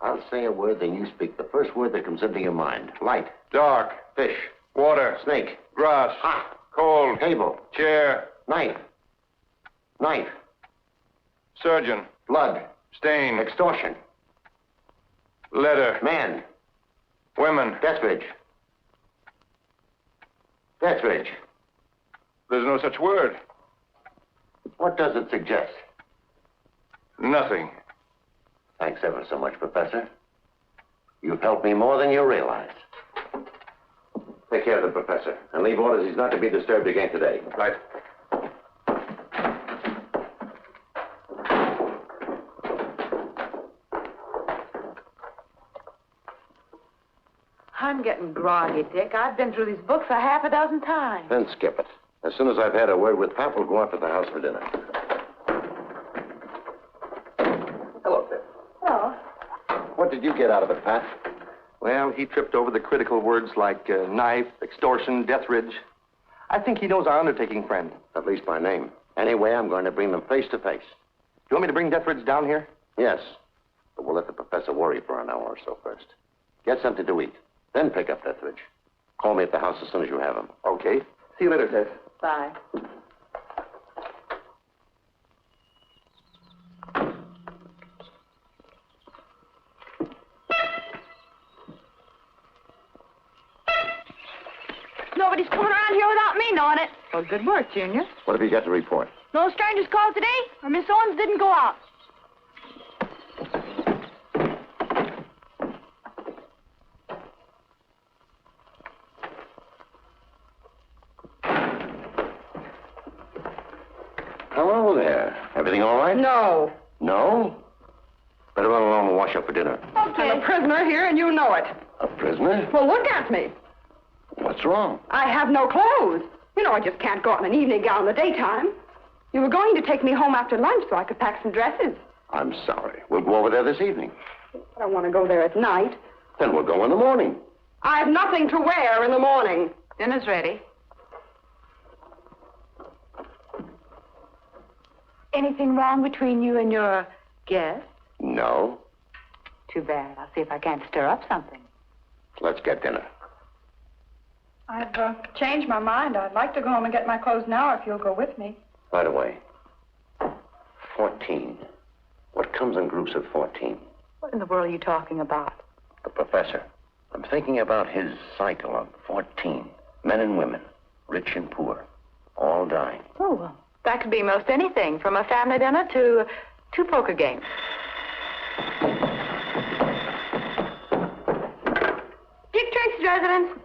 [SPEAKER 4] I'll say a word, then you speak the first word that comes into your mind. Light.
[SPEAKER 15] Dark.
[SPEAKER 4] Fish.
[SPEAKER 15] Water.
[SPEAKER 4] Snake.
[SPEAKER 15] Grass.
[SPEAKER 4] Hot.
[SPEAKER 15] Cold.
[SPEAKER 4] Table.
[SPEAKER 15] Chair.
[SPEAKER 4] Knife. Knife.
[SPEAKER 15] Surgeon.
[SPEAKER 4] Blood.
[SPEAKER 15] Stain.
[SPEAKER 4] Extortion.
[SPEAKER 15] Letter.
[SPEAKER 4] Man.
[SPEAKER 15] Women.
[SPEAKER 4] Deathridge. Deathridge.
[SPEAKER 15] There's no such word.
[SPEAKER 4] What does it suggest?
[SPEAKER 15] Nothing.
[SPEAKER 4] Thanks ever so much, Professor. You've helped me more than you realize. Take care of the professor, and leave orders he's not to be disturbed again today.
[SPEAKER 15] Right.
[SPEAKER 10] I'm getting groggy, Dick. I've been through these books a half a dozen times.
[SPEAKER 4] Then skip it. As soon as I've had a word with Pap, we'll go out to the house for dinner.
[SPEAKER 12] Hello, Pip.
[SPEAKER 10] Oh.
[SPEAKER 12] What did you get out of it, Pat? Well, he tripped over the critical words like knife, extortion, Deathridge. I think he knows our undertaking friend.
[SPEAKER 4] At least by name. Anyway, I'm going to bring them face to face.
[SPEAKER 12] You want me to bring Deathridge down here?
[SPEAKER 4] Yes. But we'll let the professor worry for an hour or so first. Get something to eat. Then pick up Deathridge. Call me at the house as soon as you have him.
[SPEAKER 12] Okay. See you later, Tess.
[SPEAKER 10] Bye.
[SPEAKER 7] Nobody's coming around here without me knowing it.
[SPEAKER 10] Well, good work, Junior.
[SPEAKER 4] What have you got to report?
[SPEAKER 7] No strangers called today, or Miss Owens didn't go out.
[SPEAKER 4] Hello there. Everything all right?
[SPEAKER 16] No.
[SPEAKER 4] No? Better run along and wash up for dinner.
[SPEAKER 16] Okay. I'm a prisoner here, and you know it.
[SPEAKER 4] A prisoner?
[SPEAKER 16] Well, look at me.
[SPEAKER 4] What's wrong?
[SPEAKER 16] I have no clothes. You know, I just can't go out in an evening gown in the daytime. You were going to take me home after lunch so I could pack some dresses.
[SPEAKER 4] I'm sorry. We'll go over there this evening.
[SPEAKER 16] I don't want to go there at night.
[SPEAKER 4] Then we'll go in the morning.
[SPEAKER 16] I have nothing to wear in the morning.
[SPEAKER 10] Dinner's ready. Anything wrong between you and your guest?
[SPEAKER 4] No.
[SPEAKER 10] Too bad. I'll see if I can't stir up something.
[SPEAKER 4] Let's get dinner.
[SPEAKER 16] I've changed my mind. I'd like to go home and get my clothes now if you'll go with me.
[SPEAKER 4] By the way, 14. What comes in groups of 14?
[SPEAKER 10] What in the world are you talking about?
[SPEAKER 4] The professor. I'm thinking about his cycle of 14. Men and women, rich and poor, all dying.
[SPEAKER 10] Oh, well, that could be most anything, from a family dinner to 2 poker games.
[SPEAKER 7] Dick Tracy's residence.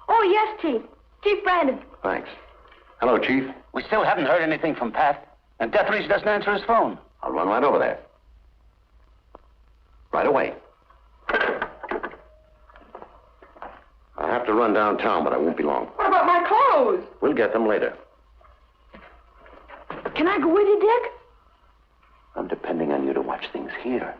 [SPEAKER 7] Oh, yes, Chief. Chief Brandon.
[SPEAKER 4] Thanks. Hello, Chief.
[SPEAKER 11] We still haven't heard anything from Pat, and Deathridge doesn't answer his phone.
[SPEAKER 4] I'll run right over there. Right away. I have to run downtown, but I won't be long.
[SPEAKER 16] What about my clothes?
[SPEAKER 4] We'll get them later.
[SPEAKER 7] Can I go with you, Dick?
[SPEAKER 4] I'm depending on you to watch things here.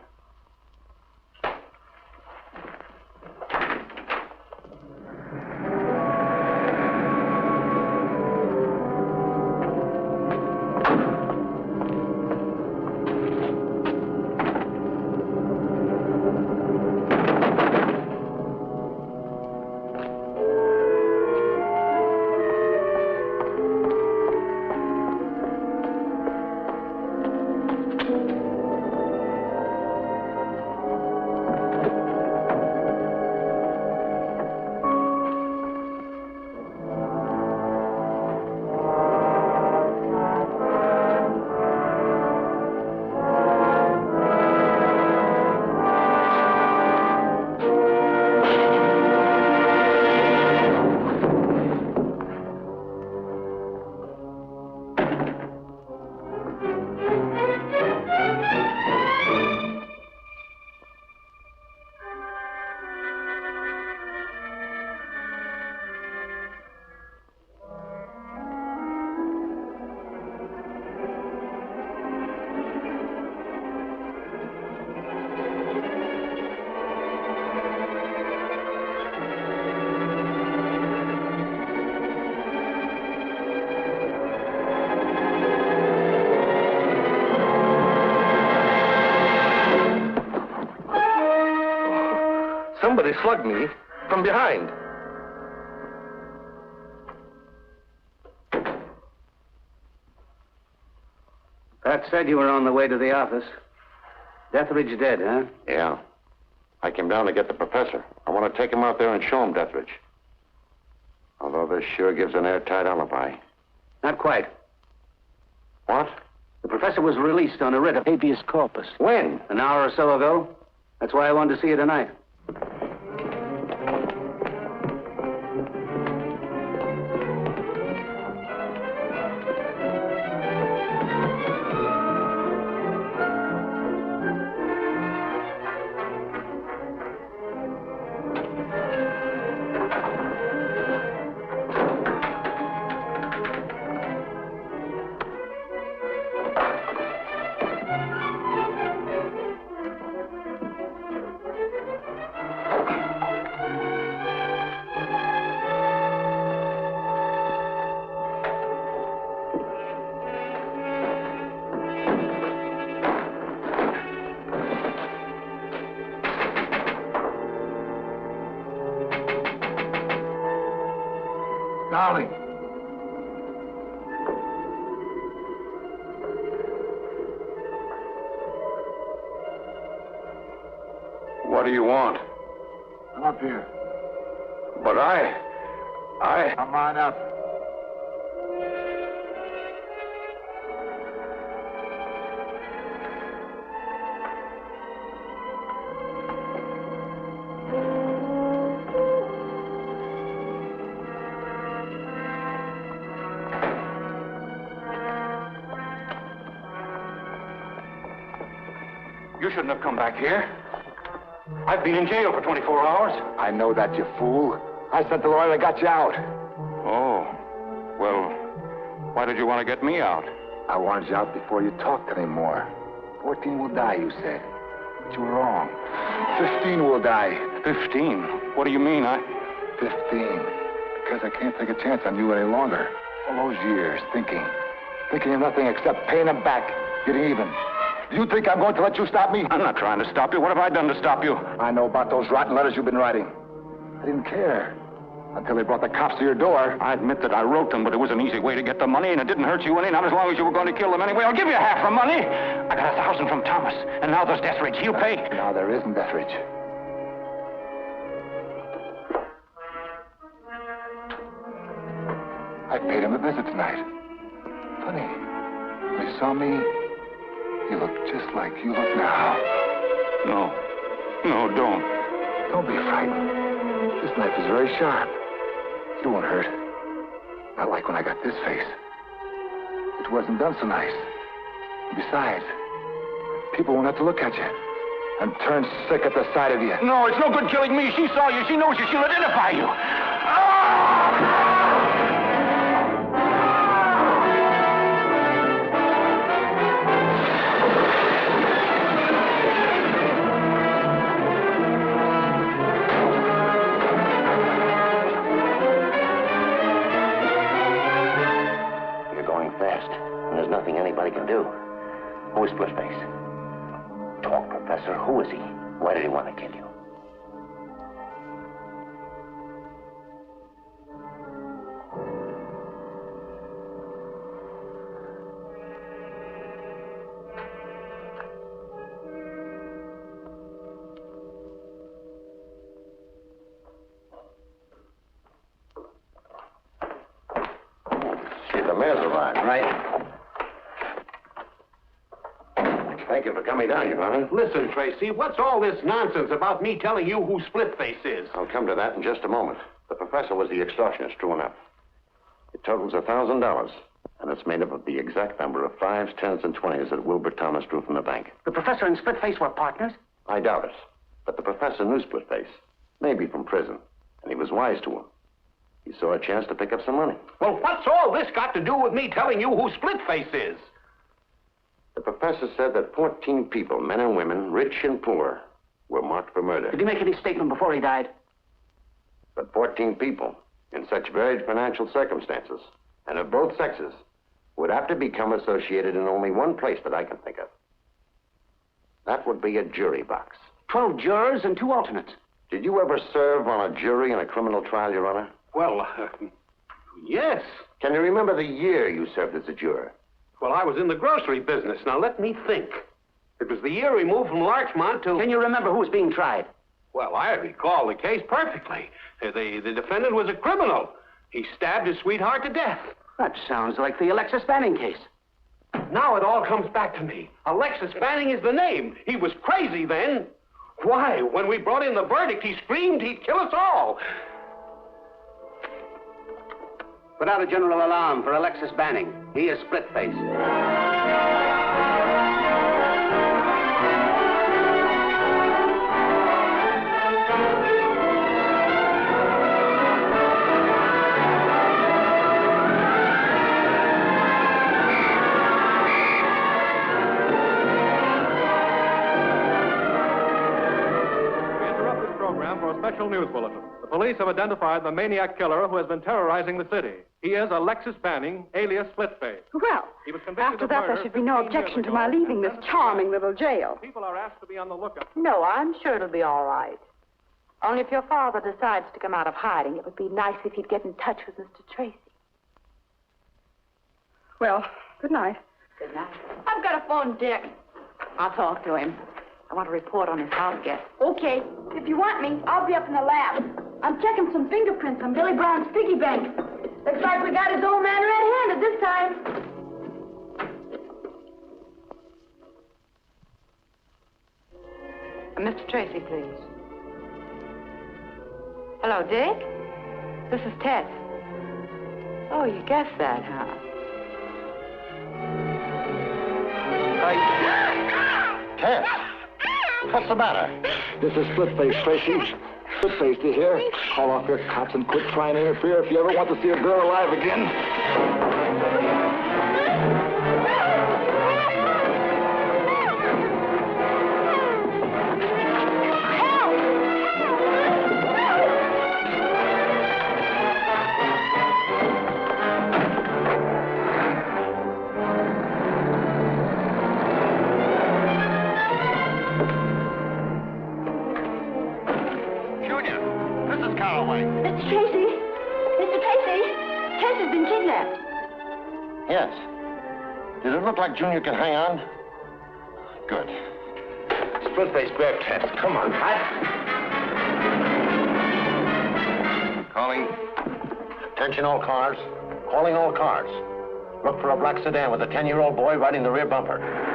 [SPEAKER 12] Somebody slugged me from behind.
[SPEAKER 11] Pat said you were on the way to the office. Deathridge dead, huh?
[SPEAKER 17] Yeah. I came down to get the professor. I want to take him out there and show him Deathridge. Although this sure gives an airtight alibi.
[SPEAKER 11] Not quite.
[SPEAKER 17] What?
[SPEAKER 11] The professor was released on a writ of habeas corpus.
[SPEAKER 17] When?
[SPEAKER 11] An hour or so ago. That's why I wanted to see you tonight.
[SPEAKER 19] Darling.
[SPEAKER 15] What do you want?
[SPEAKER 19] Come up here.
[SPEAKER 15] But I...
[SPEAKER 19] Come on up.
[SPEAKER 14] You shouldn't have come back here. I've been in jail for 24 hours.
[SPEAKER 19] I know that, you fool. I sent the lawyer that got you out.
[SPEAKER 6] Oh. Well, why did you want to get me out?
[SPEAKER 19] I wanted you out before you talked anymore. 14 will die, you said. But you were wrong. 15 will die.
[SPEAKER 6] 15? What do you mean?
[SPEAKER 19] 15. Because I can't take a chance on you any longer. All those years, thinking of nothing except paying them back, getting even. Do you think I'm going to let you stop me?
[SPEAKER 14] I'm not trying to stop you. What have I done to stop you?
[SPEAKER 19] I know about those rotten letters you've been writing. I didn't care until they brought the cops to your door.
[SPEAKER 14] I admit that I wrote them, but it was an easy way to get the money, and it didn't hurt you any, not as long as you were going to kill them anyway. I'll give you half the money. I got 1,000 from Thomas, and now there's Deathridge. He'll pay.
[SPEAKER 19] Now there isn't Deathridge. I paid him a visit tonight. Funny. When he saw me, he looked just like you look now.
[SPEAKER 6] No. No, don't.
[SPEAKER 19] Don't be frightened. This knife is very sharp. You won't hurt. Not like when I got this face. It wasn't done so nice. Besides, people won't have to look at you and turn sick at the sight of you.
[SPEAKER 14] No, it's no good killing me. She saw you. She knows you. She'll identify you.
[SPEAKER 8] Nothing anybody can do. Who is Splitface? Talk, Professor. Who is he? Why did he want to kill you? See, the mayor's arrived, right? Thank you for coming down, Your Honor.
[SPEAKER 5] Listen, Tracy, what's all this nonsense about me telling you who Splitface is?
[SPEAKER 17] I'll come to that in just a moment. The professor was the extortionist, true enough. It totals $1,000, and it's made up of the exact number of 5s, 10s, and 20s that Wilbur Thomas drew from the bank.
[SPEAKER 11] The professor and Splitface were partners?
[SPEAKER 17] I doubt it. But the professor knew Splitface, maybe from prison, and he was wise to him. He saw a chance to pick up some money.
[SPEAKER 5] Well, what's all this got to do with me telling you who Splitface is?
[SPEAKER 17] The professor said that 14 people, men and women, rich and poor, were marked for murder.
[SPEAKER 11] Did he make any statement before he died?
[SPEAKER 17] But 14 people, in such varied financial circumstances, and of both sexes, would have to become associated in only one place that I can think of. That would be a jury box.
[SPEAKER 11] 12 jurors and 2 alternates.
[SPEAKER 17] Did you ever serve on a jury in a criminal trial, Your Honor?
[SPEAKER 5] Well, yes.
[SPEAKER 17] Can you remember the year you served as a juror?
[SPEAKER 5] Well, I was in the grocery business. Now, let me think. It was the year we moved from Larchmont to...
[SPEAKER 11] Can you remember who was being tried?
[SPEAKER 5] Well, I recall the case perfectly. The defendant was a criminal. He stabbed his sweetheart to death.
[SPEAKER 11] That sounds like the Alexis Fanning case.
[SPEAKER 5] Now it all comes back to me. Alexis Fanning is the name. He was crazy then. Why, when we brought in the verdict, he screamed he'd kill us all.
[SPEAKER 11] Put out a general alarm for Alexis Fanning. He is Splitface.
[SPEAKER 20] Special news bulletin. The police have identified the maniac killer who has been terrorizing the city. He is Alexis Fanning, alias Splitface.
[SPEAKER 16] Well,
[SPEAKER 20] He was convicted
[SPEAKER 16] after
[SPEAKER 20] of
[SPEAKER 16] that,
[SPEAKER 20] murder
[SPEAKER 16] there should be no
[SPEAKER 20] 15 years
[SPEAKER 16] objection to
[SPEAKER 20] ago.
[SPEAKER 16] my leaving this charming little jail.
[SPEAKER 20] People are asked to be on the lookout.
[SPEAKER 10] No, I'm sure it'll be all right. Only if your father decides to come out of hiding, it would be nice if he'd get in touch with Mr. Tracy.
[SPEAKER 16] Well, good night.
[SPEAKER 10] Good night.
[SPEAKER 7] I've got a phone, Dick.
[SPEAKER 10] I'll talk to him. I want to report on his house guest.
[SPEAKER 7] Okay. If you want me, I'll be up in the lab. I'm checking some fingerprints on Billy Brown's piggy bank. Looks like we got his old man red-handed this time.
[SPEAKER 10] Mr. Tracy, please. Hello, Dick? This is Tess. Oh, you guessed that, huh?
[SPEAKER 17] Tess, what's the matter?
[SPEAKER 19] This is Splitface, Tracy. Splitface, do you hear? Call off your cops and quit trying to interfere if you ever want to see a girl alive again.
[SPEAKER 17] Conway.
[SPEAKER 3] Mr. Tracy! Mr. Tracy! Tess has been kidnapped.
[SPEAKER 17] Yes. Did it look like Junior could hang on? Good.
[SPEAKER 5] Splitface, grab Tess. Come on.
[SPEAKER 17] Calling. Attention all cars. Calling all cars. Look for a black sedan with a 10-year-old boy riding the rear bumper.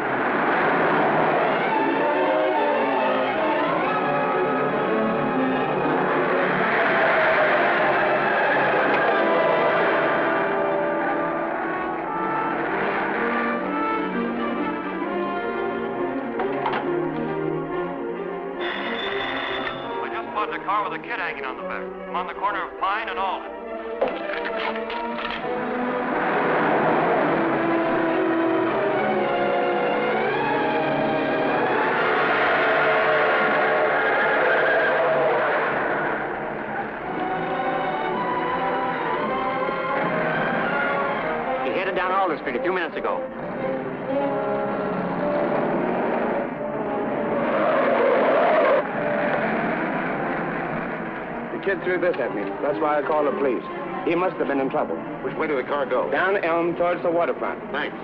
[SPEAKER 21] A car with a kid hanging on the back. I'm on the corner of Pine and Alden.
[SPEAKER 11] He headed down Alden Street a few minutes ago.
[SPEAKER 22] Kid threw this at me. That's why I called the police. He must have been in trouble.
[SPEAKER 17] Which way did the car go?
[SPEAKER 22] Down Elm towards the waterfront.
[SPEAKER 17] Thanks.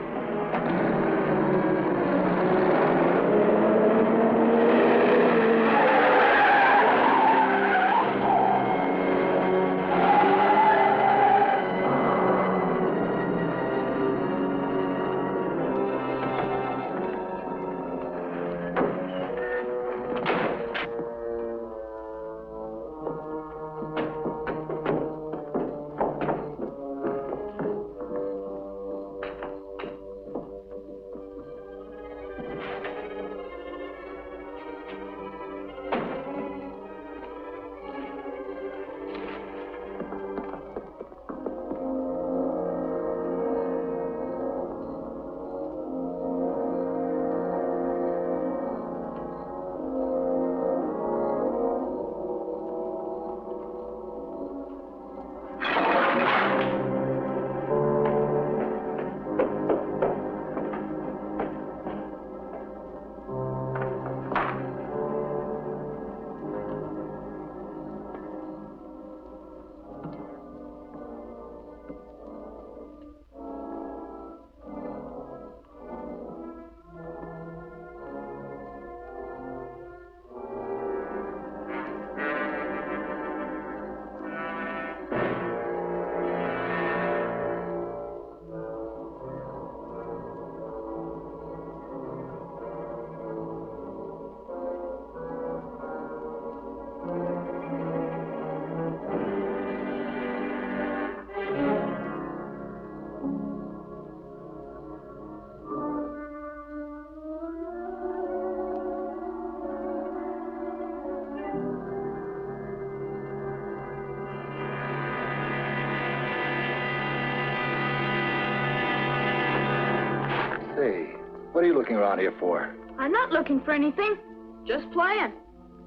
[SPEAKER 19] Say, what are you looking around here for?
[SPEAKER 7] I'm not looking for anything. Just playing.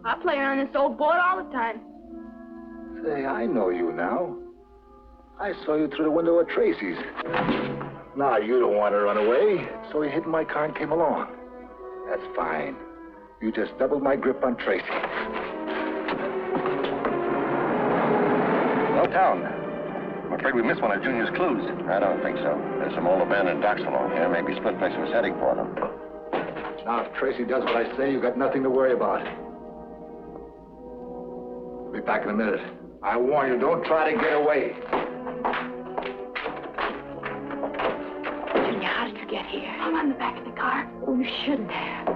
[SPEAKER 7] I play on this old board all the time.
[SPEAKER 19] Say, I know you now. I saw you through the window at Tracy's. Now, you don't want to run away, so you hid in my car and came along. That's fine. You just doubled my grip on Tracy.
[SPEAKER 17] No town. I'm afraid we missed one of Junior's clues. I don't think so. There's some old abandoned docks along here. Maybe Splitface was heading for them.
[SPEAKER 19] Now, if Tracy does what I say, you've got nothing to worry about. I'll be back in a minute. I warn you, don't try to get away.
[SPEAKER 7] Junior, how did you get here? I'm on the back of the car. Oh, you shouldn't have.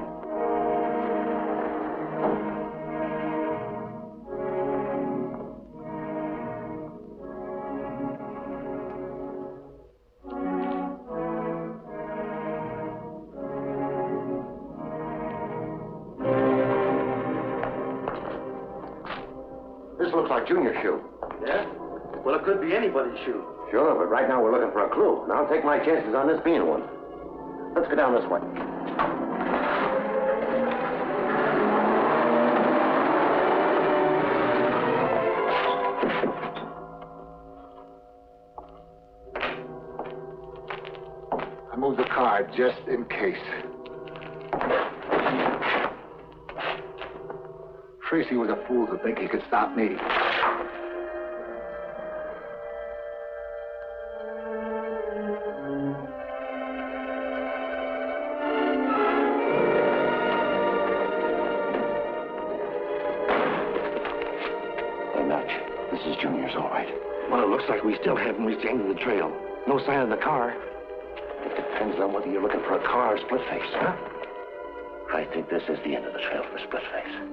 [SPEAKER 17] This looks like Junior's shoe.
[SPEAKER 2] Yeah? Well, it could be anybody's shoe.
[SPEAKER 17] Sure, but right now we're looking for a clue. And I'll take my chances on this being one. Let's go down this way.
[SPEAKER 19] I moved the car just in case. Tracy was a fool to think he could stop me.
[SPEAKER 17] This is Junior's, all right.
[SPEAKER 2] Well, it looks like we still haven't reached the end of the trail. No sign of the car.
[SPEAKER 17] It depends on whether you're looking for a car or Splitface, huh? I think this is the end of the trail for Splitface.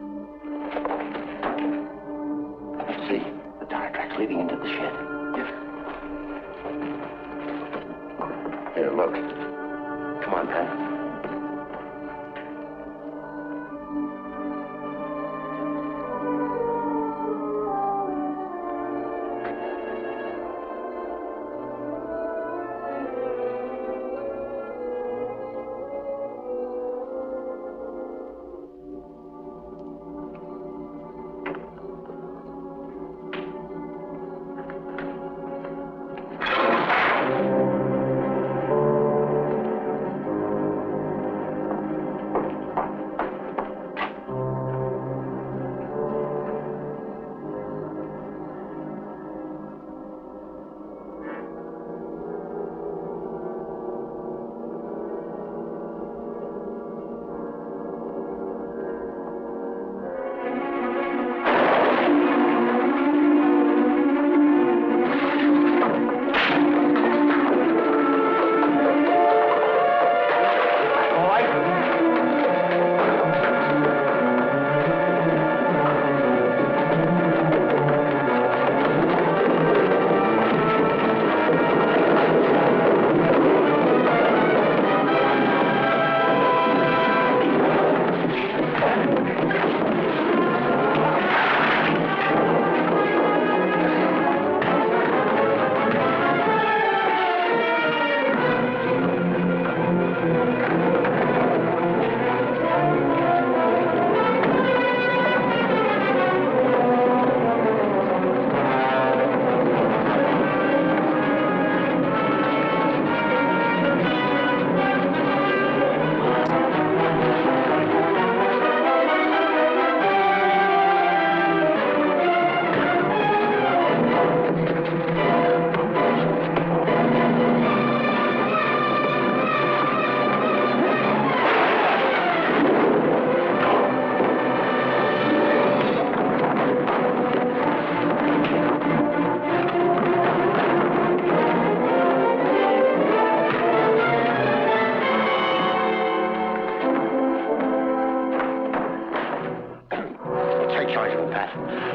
[SPEAKER 17] See, the tire tracks leading into the shed. Here, look. Come on, Pat.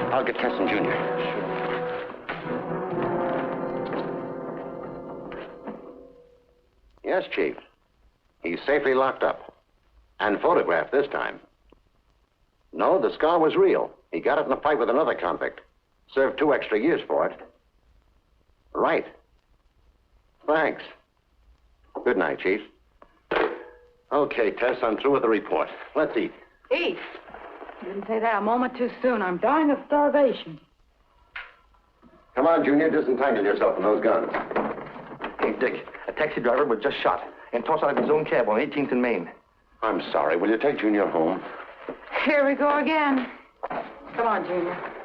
[SPEAKER 17] I'll get Keston Jr. Yes, Chief. He's safely locked up. And photographed this time. No, the scar was real. He got it in a fight with another convict. Served 2 extra years for it. Right. Thanks. Good night, Chief.
[SPEAKER 8] Okay, Tess, I'm through with the report. Let's eat.
[SPEAKER 10] Eat? You didn't say that a moment too soon. I'm dying of starvation.
[SPEAKER 17] Come on, Junior, disentangle yourself from those guns.
[SPEAKER 12] Hey, Dick, a taxi driver was just shot and tossed out of his own cab on 18th and Main.
[SPEAKER 17] I'm sorry. Will you take Junior home?
[SPEAKER 10] Here we go again. Come on, Junior.